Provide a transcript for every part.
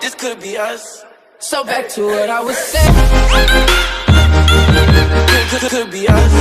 this could be us. So back to what I was saying. Could be us.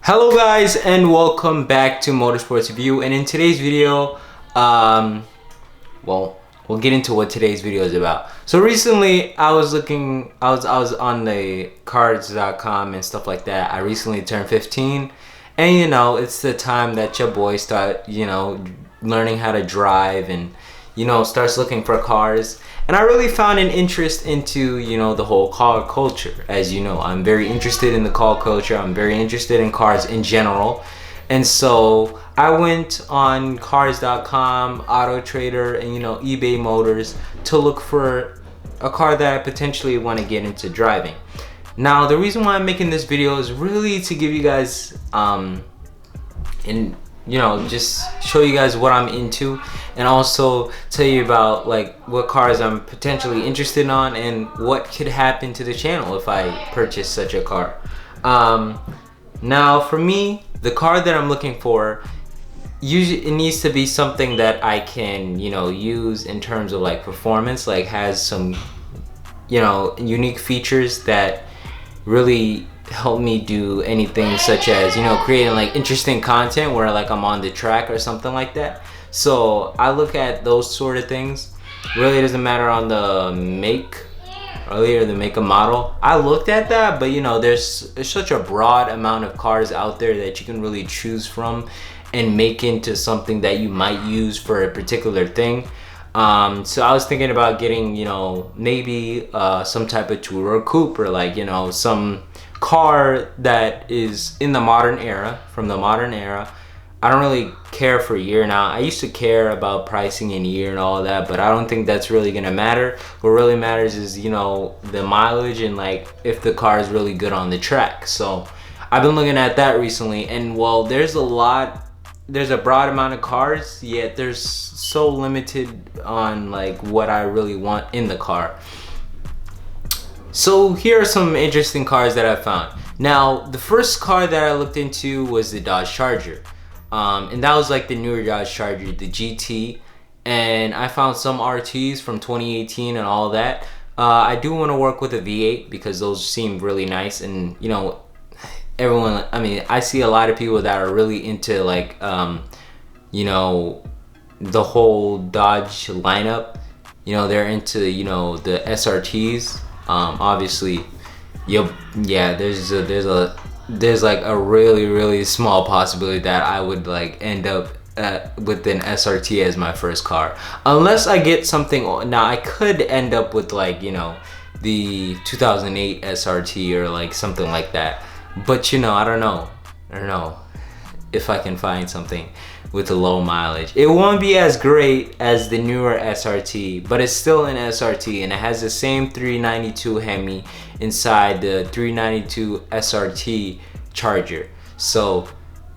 Hello guys, and welcome back to Motorsports Review. And in today's video, well, we'll get into what today's video is about. So recently I was on the cards.com and stuff like that. I recently turned 15, and you know, it's the time that your boy start, you know, learning how to drive and, you know, starts looking for cars. And I really found an interest into, you know, the whole car culture. As you know, I'm very interested in the car culture. I'm very interested in cars in general. And so I went on cars.com, Auto Trader, and, you know, eBay Motors to look for a car that I potentially want to get into driving. Now, the reason why I'm making this video is really to give you guys, you know, just show you guys what I'm into, and also tell you about like what cars I'm potentially interested on and what could happen to the channel if I purchase such a car. Now for me, the car that I'm looking for, usually it needs to be something that I can, you know, use in terms of like performance, like has some, you know, unique features that really help me do anything such as, you know, creating like interesting content where like I'm on the track or something like that. So I look at those sort of things. Really, it doesn't matter on the make, earlier the make and model. I looked at that, but you know, there's such a broad amount of cars out there that you can really choose from and make into something that you might use for a particular thing. So I was thinking about getting, you know, maybe some type of Tourer coupe, or like, you know, some car that is in the modern era, from the modern era. I don't really care for year now. I used to care about pricing in year and all that, but I don't think that's really gonna matter. What really matters is, you know, the mileage and like if the car is really good on the track. So I've been looking at that recently, and well, there's a broad amount of cars, yet there's so limited on like what I really want in the car. So here are some interesting cars that I found. Now, the first car that I looked into was the Dodge Charger. And that was like the newer Dodge Charger, the GT. And I found some RTs from 2018 and all that. I do want to work with a V8 because those seem really nice. And, you know, everyone, I mean, I see a lot of people that are really into like, you know, the whole Dodge lineup. You know, they're into, you know, the SRTs. Obviously, yeah, there's like a really small possibility that I would like end up with an SRT as my first car, unless I get something. Now I could end up with like, you know, the 2008 SRT or like something like that, but you know, I don't know if I can find something with a low mileage. It won't be as great as the newer SRT, but it's still an SRT, and it has the same 392 Hemi inside the 392 SRT Charger. So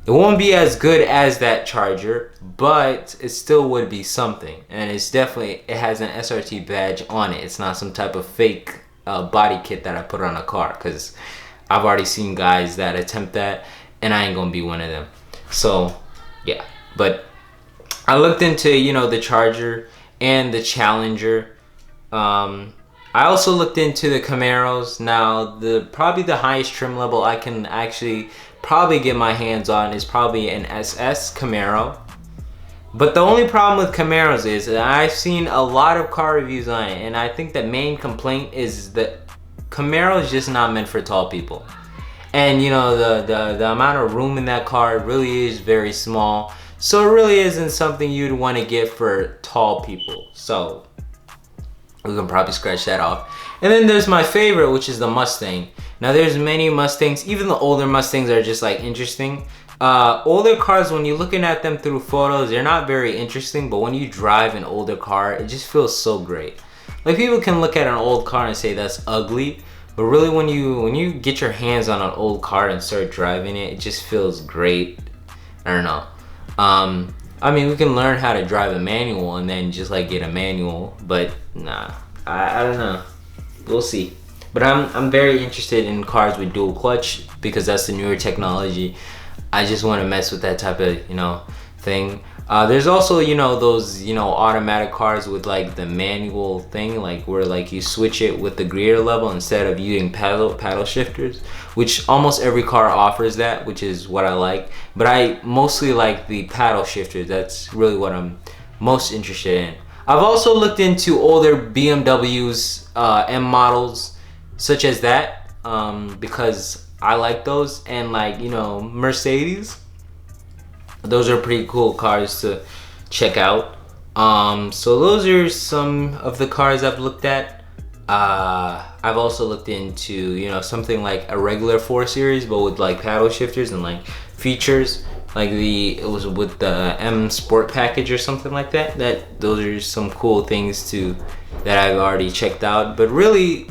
it won't be as good as that Charger, but it still would be something. And it's definitely, it has an SRT badge on it. It's not some type of fake body kit that I put on a car, because I've already seen guys that attempt that, and I ain't gonna be one of them. So yeah, but I looked into, you know, the Charger and the Challenger. I also looked into the Camaros. Now, probably the highest trim level I can actually probably get my hands on is probably an SS Camaro. But the only problem with Camaros is that I've seen a lot of car reviews on it, and I think the main complaint is that Camaro is just not meant for tall people. And you know, the amount of room in that car really is very small. So it really isn't something you'd want to get for tall people. So we can probably scratch that off. And then there's my favorite, which is the Mustang. Now there's many Mustangs, even the older Mustangs are just like interesting. Older cars, when you're looking at them through photos, they're not very interesting, but when you drive an older car, it just feels so great. Like, people can look at an old car and say that's ugly, but really when you get your hands on an old car and start driving it, it just feels great. I don't know. I mean, we can learn how to drive a manual and then just like get a manual, but nah, I don't know. We'll see. But I'm very interested in cars with dual clutch because that's the newer technology. I just want to mess with that type of, you know, thing. There's also, those, automatic cars with like the manual thing, like where like you switch it with the gear level instead of using paddle shifters, which almost every car offers that, which is what I like. But I mostly like the paddle shifters. That's really what I'm most interested in. I've also looked into older BMWs, M models, such as that, because I like those, and like, Mercedes. Those are pretty cool cars to check out. So those are some of the cars I've looked at. I've also looked into, something like a regular 4 Series, but with like paddle shifters and like features. Like it was with the M Sport package or something like that. Those are some cool things that I've already checked out. But really,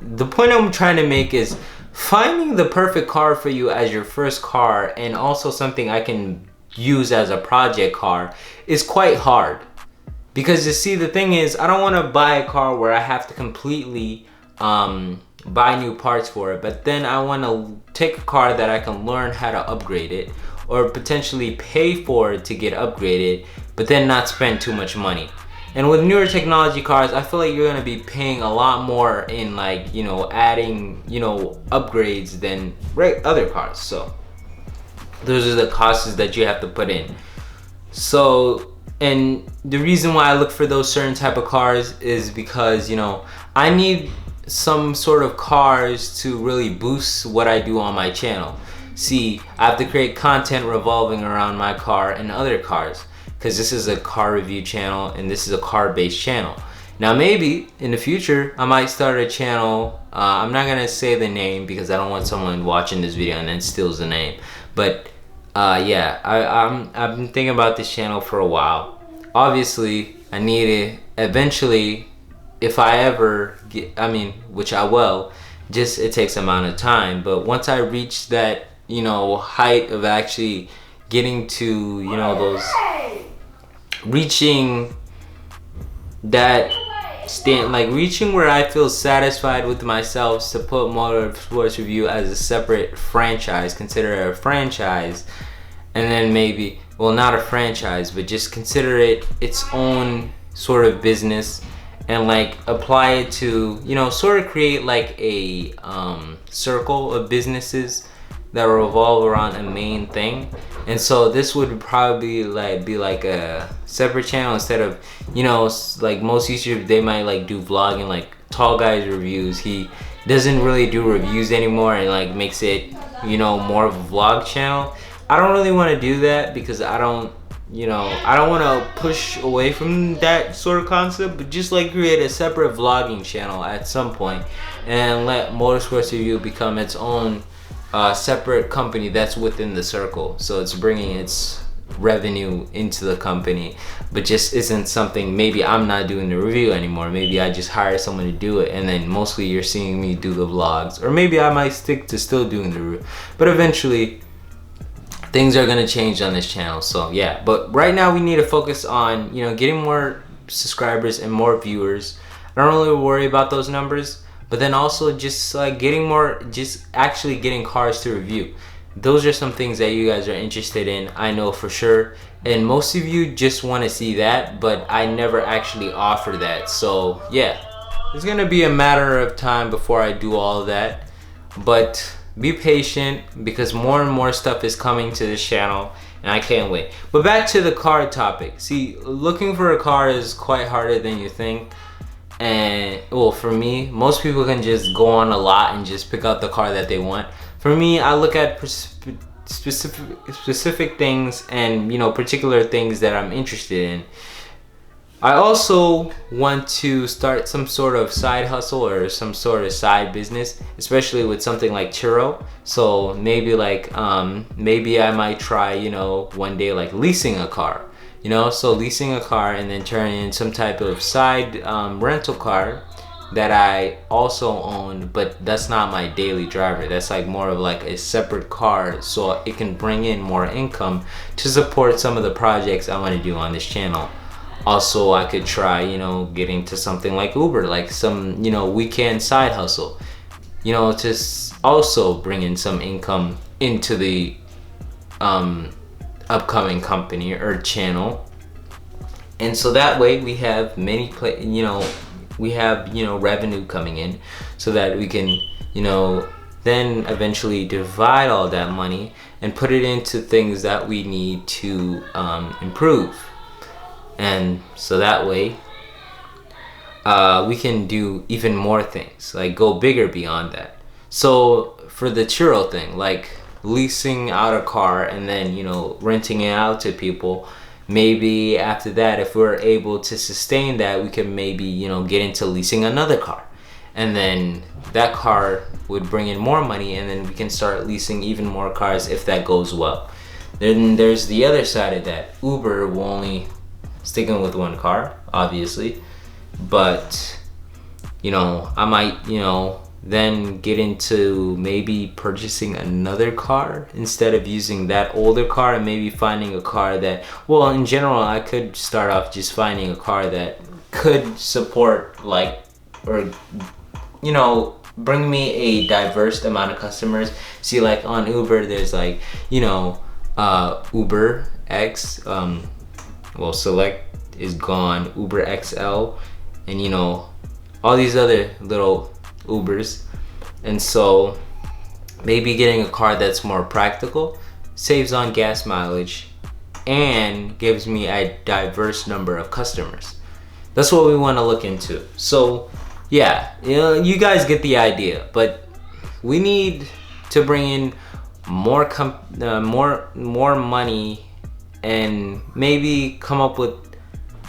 the point I'm trying to make is finding the perfect car for you as your first car, and also something I can use as a project car, is quite hard. Because you see, the thing is, I don't want to buy a car where I have to completely buy new parts for it, but then I want to take a car that I can learn how to upgrade it, or potentially pay for it to get upgraded, but then not spend too much money. And with newer technology cars, I feel like you're gonna be paying a lot more in like, adding, upgrades than other cars. So those are the costs that you have to put in. So, and the reason why I look for those certain type of cars is because, I need some sort of cars to really boost what I do on my channel. See, I have to create content revolving around my car and other cars, because this is a car review channel and this is a car based channel. Now maybe in the future I might start a channel, I'm not gonna say the name because I don't want someone watching this video and then steals the name, but yeah, I've been thinking about this channel for a while. Obviously I need it eventually, if I ever get, which I will, just it takes amount of time, but once I reach that height of actually getting to those, reaching that reaching where I feel satisfied with myself to put Motorsports Review as a separate franchise, consider it a franchise, and then maybe, well, not a franchise, but just consider it its own sort of business, and like apply it to, sort of create like a circle of businesses that revolve around a main thing. And so this would probably be like a separate channel, instead of, like most YouTubers, they might like do vlogging, like Tall Guy's Reviews. He doesn't really do reviews anymore and like makes it, more of a vlog channel. I don't really want to do that because I don't want to push away from that sort of concept, but just like create a separate vlogging channel at some point and let Motorsports Review become its own separate company that's within the circle. So it's bringing its revenue into the company, but just isn't something, maybe I'm not doing the review anymore. Maybe I just hire someone to do it, and then mostly you're seeing me do the vlogs. Or maybe I might stick to still doing the review. But eventually, things are gonna change on this channel. So yeah, but right now we need to focus on, getting more subscribers and more viewers. I don't really worry about those numbers. But then also just like just actually getting cars to review. Those are some things that you guys are interested in, I know for sure. And most of you just want to see that, but I never actually offer that. So yeah, it's gonna be a matter of time before I do all of that. But be patient, because more and more stuff is coming to this channel and I can't wait. But back to the car topic. See, looking for a car is quite harder than you think. And well, for me, most people can just go on a lot and just pick out the car that they want. For me, I look at specific things and particular things that I'm interested in. I also want to start some sort of side hustle or some sort of side business, especially with something like churro. So maybe like maybe I might try one day like leasing a car. So leasing a car and then turning in some type of side rental car that I also own, but that's not my daily driver. That's like more of like a separate car, so it can bring in more income to support some of the projects I want to do on this channel. Also, I could try, getting to something like Uber, like some, weekend side hustle, to also bring in some income into the upcoming company or channel. And so that way we have we have revenue coming in, so that we can then eventually divide all that money and put it into things that we need to improve. And so that way we can do even more things, like go bigger beyond that. So for the churro thing, like leasing out a car and then renting it out to people, maybe after that, if we're able to sustain that, we can maybe get into leasing another car, and then that car would bring in more money, and then we can start leasing even more cars if that goes well. Then there's the other side of that. Uber will only sticking with one car, obviously, but I might then get into maybe purchasing another car instead of using that older car, and maybe finding a car that, well, in general, I could start off just finding a car that could support bring me a diverse amount of customers. See, like on Uber, there's like Uber X, Select is gone, Uber XL, and all these other little Ubers. And so maybe getting a car that's more practical, saves on gas mileage, and gives me a diverse number of customers. That's what we want to look into. So yeah, you guys get the idea, but we need to bring in more money, and maybe come up with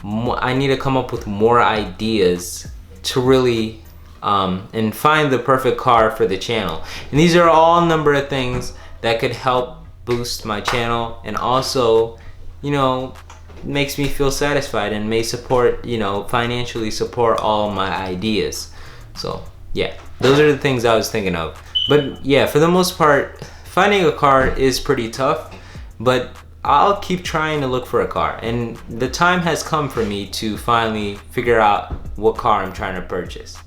more. I need to come up with more ideas to really and find the perfect car for the channel. And these are all a number of things that could help boost my channel, and also makes me feel satisfied and may support financially support all my ideas. So yeah, those are the things I was thinking of. But yeah, for the most part, finding a car is pretty tough, but I'll keep trying to look for a car, and the time has come for me to finally figure out what car I'm trying to purchase.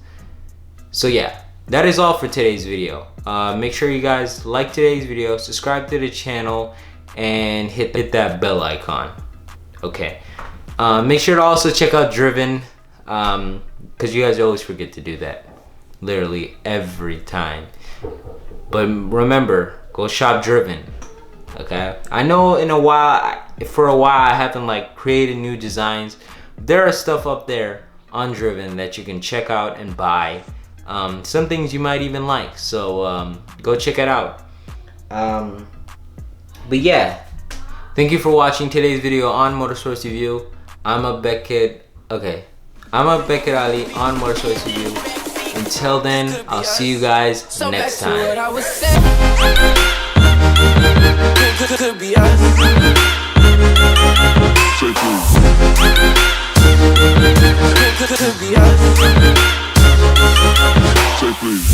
So yeah, that is all for today's video. Make sure you guys like today's video, subscribe to the channel, and hit that bell icon. Okay, make sure to also check out Driven, because you guys always forget to do that, literally every time. But remember, go shop Driven. Okay, I know for a while I haven't created new designs. There are stuff up there on Driven that you can check out and buy. Some things you might even like, so go check it out. But yeah, thank you for watching today's video on Motorsports Review. I'm a Beckett Ali on Motorsports Review. Until then, I'll see you guys next time. Could be us. Could be us. Say please.